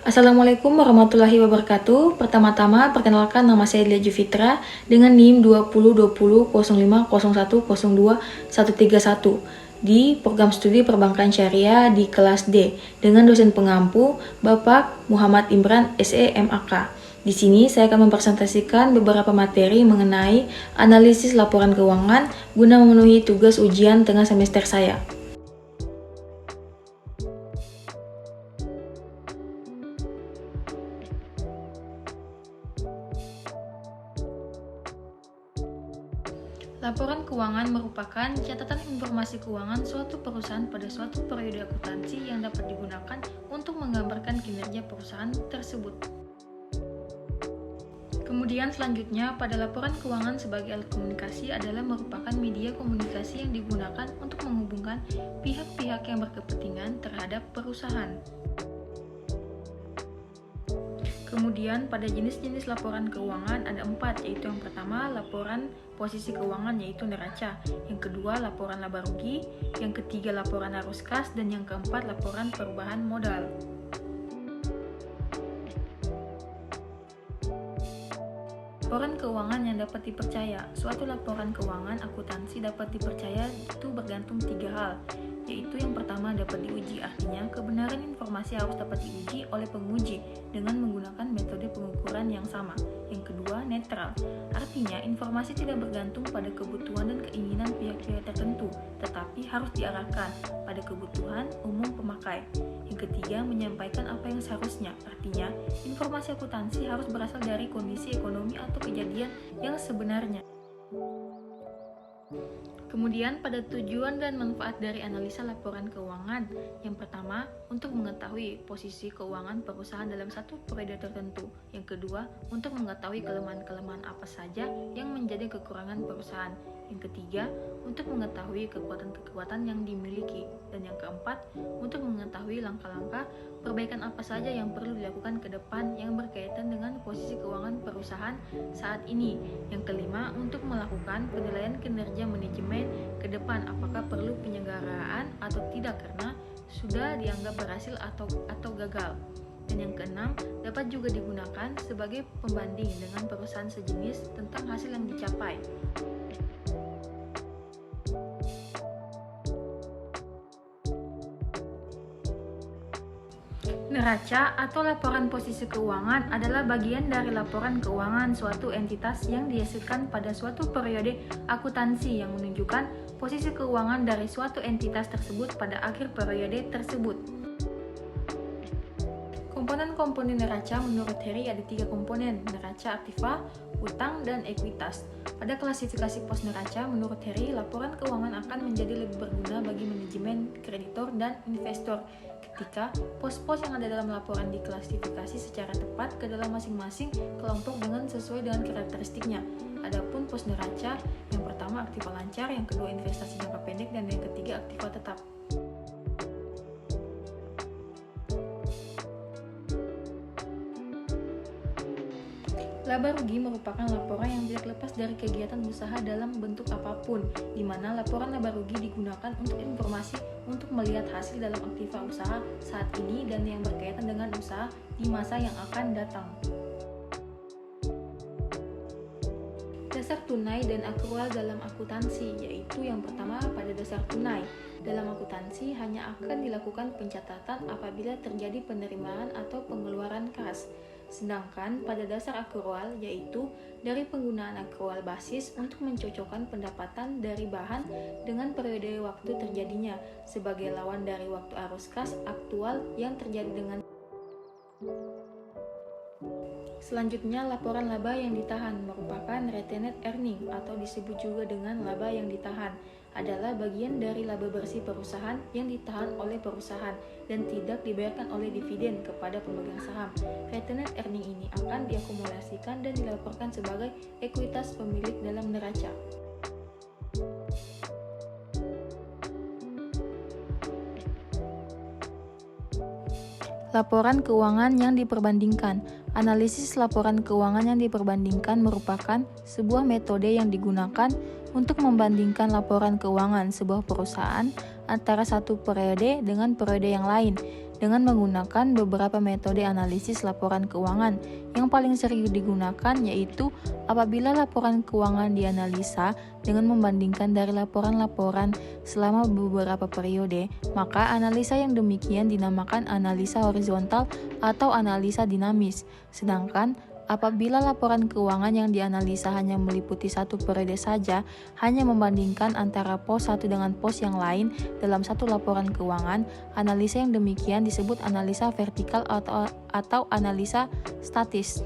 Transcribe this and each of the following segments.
Assalamualaikum warahmatullahi wabarakatuh. Pertama-tama, perkenalkan nama saya Lia Juvitra dengan NIM 202001010231 di program studi perbankan syariah di kelas D dengan dosen pengampu Bapak Muhammad Imran SE MAK. Di sini saya akan mempresentasikan beberapa materi mengenai analisis laporan keuangan guna memenuhi tugas ujian tengah semester saya. Laporan keuangan merupakan catatan informasi keuangan suatu perusahaan pada suatu periode akuntansi yang dapat digunakan untuk menggambarkan kinerja perusahaan tersebut. Kemudian selanjutnya, pada laporan keuangan sebagai alat komunikasi adalah merupakan media komunikasi yang digunakan untuk menghubungkan pihak-pihak yang berkepentingan terhadap perusahaan. Kemudian pada jenis-jenis laporan keuangan ada 4, yaitu yang pertama laporan posisi keuangan yaitu neraca, yang kedua laporan laba rugi, yang ketiga laporan arus kas, dan yang keempat laporan perubahan modal. Laporan keuangan yang dapat dipercaya. Suatu laporan keuangan akuntansi dapat dipercaya itu bergantung 3 hal, yaitu yang pertama dapat diuji, artinya kebenaran informasi harus dapat diuji oleh penguji dengan menggunakan metode pengukuran yang sama. Yang kedua, netral, artinya informasi tidak bergantung pada kebutuhan dan keinginan pihak-pihak tertentu, tetapi harus diarahkan pada kebutuhan umum pemakai. Yang ketiga, menyampaikan apa yang seharusnya, artinya informasi akuntansi harus berasal dari kondisi ekonomi atau kejadian yang sebenarnya. Kemudian pada tujuan dan manfaat dari analisa laporan keuangan. Yang pertama, untuk mengetahui posisi keuangan perusahaan dalam satu periode tertentu. Yang kedua, untuk mengetahui kelemahan-kelemahan apa saja yang menjadi kekurangan perusahaan. Yang ketiga, untuk mengetahui kekuatan-kekuatan yang dimiliki. Dan yang keempat, untuk mengetahui langkah-langkah perbaikan apa saja yang perlu dilakukan ke depan yang berkaitan dengan posisi keuangan perusahaan saat ini. Yang kelima, untuk melakukan penilaian kinerja manajemen ke depan, apakah perlu penyelenggaraan atau tidak karena sudah dianggap berhasil atau gagal. Dan yang keenam, dapat juga digunakan sebagai pembanding dengan perusahaan sejenis tentang hasil yang dicapai. Neraca atau laporan posisi keuangan adalah bagian dari laporan keuangan suatu entitas yang dihasilkan pada suatu periode akuntansi yang menunjukkan posisi keuangan dari suatu entitas tersebut pada akhir periode tersebut. Komponen-komponen neraca menurut Harry ada 3 komponen, neraca aktiva, utang, dan ekuitas. Pada klasifikasi pos neraca, menurut Harry, laporan keuangan akan menjadi lebih berguna bagi manajemen, kreditor, dan investor ketika pos-pos yang ada dalam laporan diklasifikasi secara tepat ke dalam masing-masing kelompok dengan sesuai dengan karakteristiknya. Adapun pos neraca, yang pertama aktiva lancar, yang kedua investasi jangka pendek, dan yang ketiga aktiva tetap. Laba rugi merupakan laporan yang tidak lepas dari kegiatan usaha dalam bentuk apapun, di mana laporan laba rugi digunakan untuk informasi untuk melihat hasil dalam aktiva usaha saat ini dan yang berkaitan dengan usaha di masa yang akan datang. Dasar tunai dan akrual dalam akuntansi, yaitu yang pertama pada dasar tunai. Dalam akuntansi hanya akan dilakukan pencatatan apabila terjadi penerimaan atau pengeluaran kas. Sedangkan pada dasar akrual, yaitu dari penggunaan akrual basis untuk mencocokkan pendapatan dari bahan dengan periode waktu terjadinya sebagai lawan dari waktu arus kas aktual yang terjadi dengan. Selanjutnya, laporan laba yang ditahan merupakan retained earning atau disebut juga dengan laba yang ditahan, adalah bagian dari laba bersih perusahaan yang ditahan oleh perusahaan dan tidak dibayarkan oleh dividen kepada pemegang saham. Retained earning ini akan diakumulasikan dan dilaporkan sebagai ekuitas pemilik dalam neraca. Laporan keuangan yang diperbandingkan. Analisis laporan keuangan yang diperbandingkan merupakan sebuah metode yang digunakan untuk membandingkan laporan keuangan sebuah perusahaan antara satu periode dengan periode yang lain. dengan menggunakan beberapa metode analisis laporan keuangan. Yang paling sering digunakan yaitu apabila laporan keuangan dianalisa dengan membandingkan dari laporan-laporan selama beberapa periode, maka analisa yang demikian dinamakan analisa horizontal atau analisa dinamis. Sedangkan apabila laporan keuangan yang dianalisa hanya meliputi satu periode saja, hanya membandingkan antara pos satu dengan pos yang lain dalam satu laporan keuangan, analisa yang demikian disebut analisa vertikal atau analisa statis.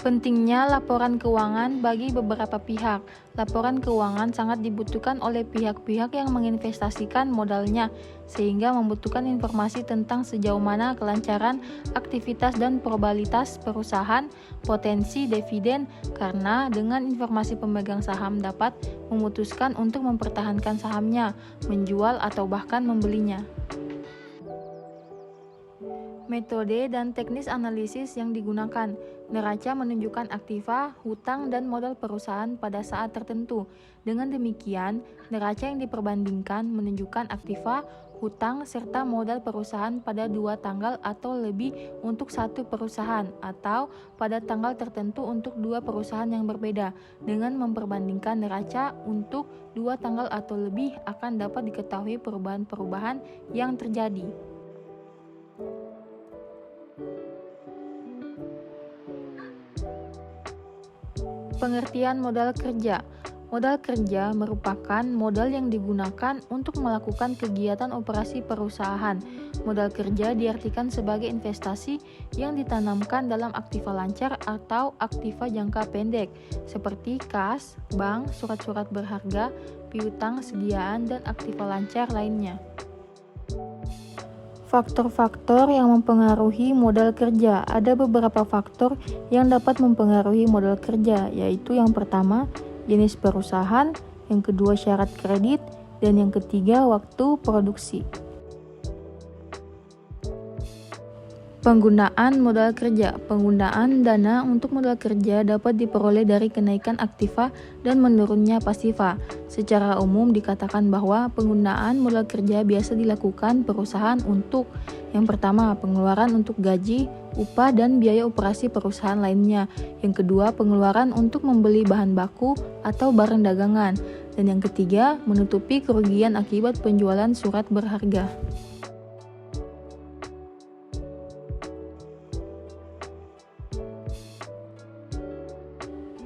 Pentingnya laporan keuangan bagi beberapa pihak. Laporan keuangan sangat dibutuhkan oleh pihak-pihak yang menginvestasikan modalnya, sehingga membutuhkan informasi tentang sejauh mana kelancaran aktivitas dan probabilitas perusahaan, potensi dividen, karena dengan informasi pemegang saham dapat memutuskan untuk mempertahankan sahamnya, menjual atau bahkan membelinya. Metode dan teknis analisis yang digunakan. Neraca menunjukkan aktiva, hutang, dan modal perusahaan pada saat tertentu. Dengan demikian, neraca yang diperbandingkan menunjukkan aktiva, hutang, serta modal perusahaan pada 2 tanggal atau lebih untuk satu perusahaan, atau pada tanggal tertentu untuk 2 perusahaan yang berbeda. Dengan memperbandingkan neraca untuk 2 tanggal atau lebih akan dapat diketahui perubahan-perubahan yang terjadi. Pengertian modal kerja. Modal kerja merupakan modal yang digunakan untuk melakukan kegiatan operasi perusahaan. Modal kerja diartikan sebagai investasi yang ditanamkan dalam aktiva lancar atau aktiva jangka pendek, seperti kas, bank, surat-surat berharga, piutang sediaan, dan aktiva lancar lainnya. Faktor-faktor yang mempengaruhi modal kerja. Ada beberapa faktor yang dapat mempengaruhi modal kerja, yaitu yang pertama, jenis perusahaan, yang kedua syarat kredit, dan yang ketiga waktu produksi. Penggunaan modal kerja. Penggunaan dana untuk modal kerja dapat diperoleh dari kenaikan aktiva dan menurunnya pasiva. Secara umum dikatakan bahwa penggunaan modal kerja biasa dilakukan perusahaan untuk yang pertama, pengeluaran untuk gaji, upah, dan biaya operasi perusahaan lainnya. Yang kedua, pengeluaran untuk membeli bahan baku atau barang dagangan. Dan yang ketiga, menutupi kerugian akibat penjualan surat berharga.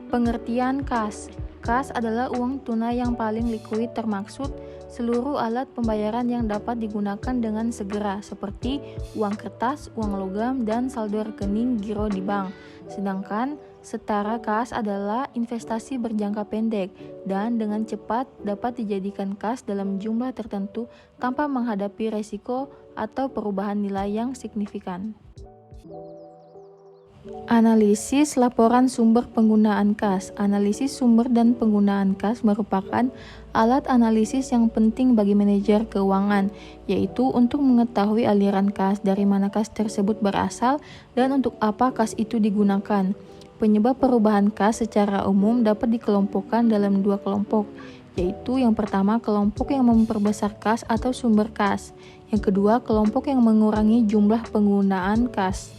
Pengertian kas. Kas adalah uang tunai yang paling likuid, termaksud seluruh alat pembayaran yang dapat digunakan dengan segera, seperti uang kertas, uang logam, dan saldo rekening giro di bank. Sedangkan setara kas adalah investasi berjangka pendek dan dengan cepat dapat dijadikan kas dalam jumlah tertentu tanpa menghadapi resiko atau perubahan nilai yang signifikan. Analisis laporan sumber penggunaan kas. Analisis sumber dan penggunaan kas merupakan alat analisis yang penting bagi manajer keuangan, yaitu untuk mengetahui aliran kas, dari mana kas tersebut berasal, dan untuk apa kas itu digunakan. Penyebab perubahan kas secara umum dapat dikelompokkan dalam 2 kelompok, yaitu yang pertama kelompok yang memperbesar kas atau sumber kas, yang kedua kelompok yang mengurangi jumlah penggunaan kas.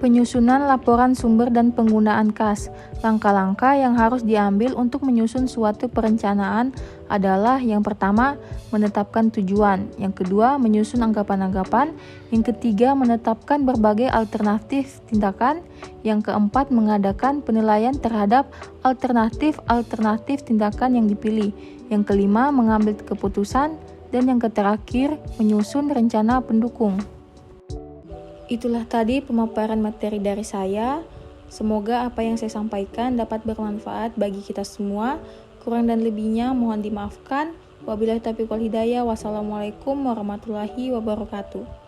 Penyusunan laporan sumber dan penggunaan kas. Langkah-langkah yang harus diambil untuk menyusun suatu perencanaan adalah yang pertama, menetapkan tujuan, yang kedua, menyusun anggapan-anggapan, yang ketiga, menetapkan berbagai alternatif tindakan, yang keempat, mengadakan penilaian terhadap alternatif tindakan yang dipilih, yang kelima, mengambil keputusan, dan yang terakhir, menyusun rencana pendukung. Itulah tadi pemaparan materi dari saya. Semoga apa yang saya sampaikan dapat bermanfaat bagi kita semua. Kurang dan lebihnya mohon dimaafkan. Wabillahi taufiq wal hidayah. Wassalamualaikum warahmatullahi wabarakatuh.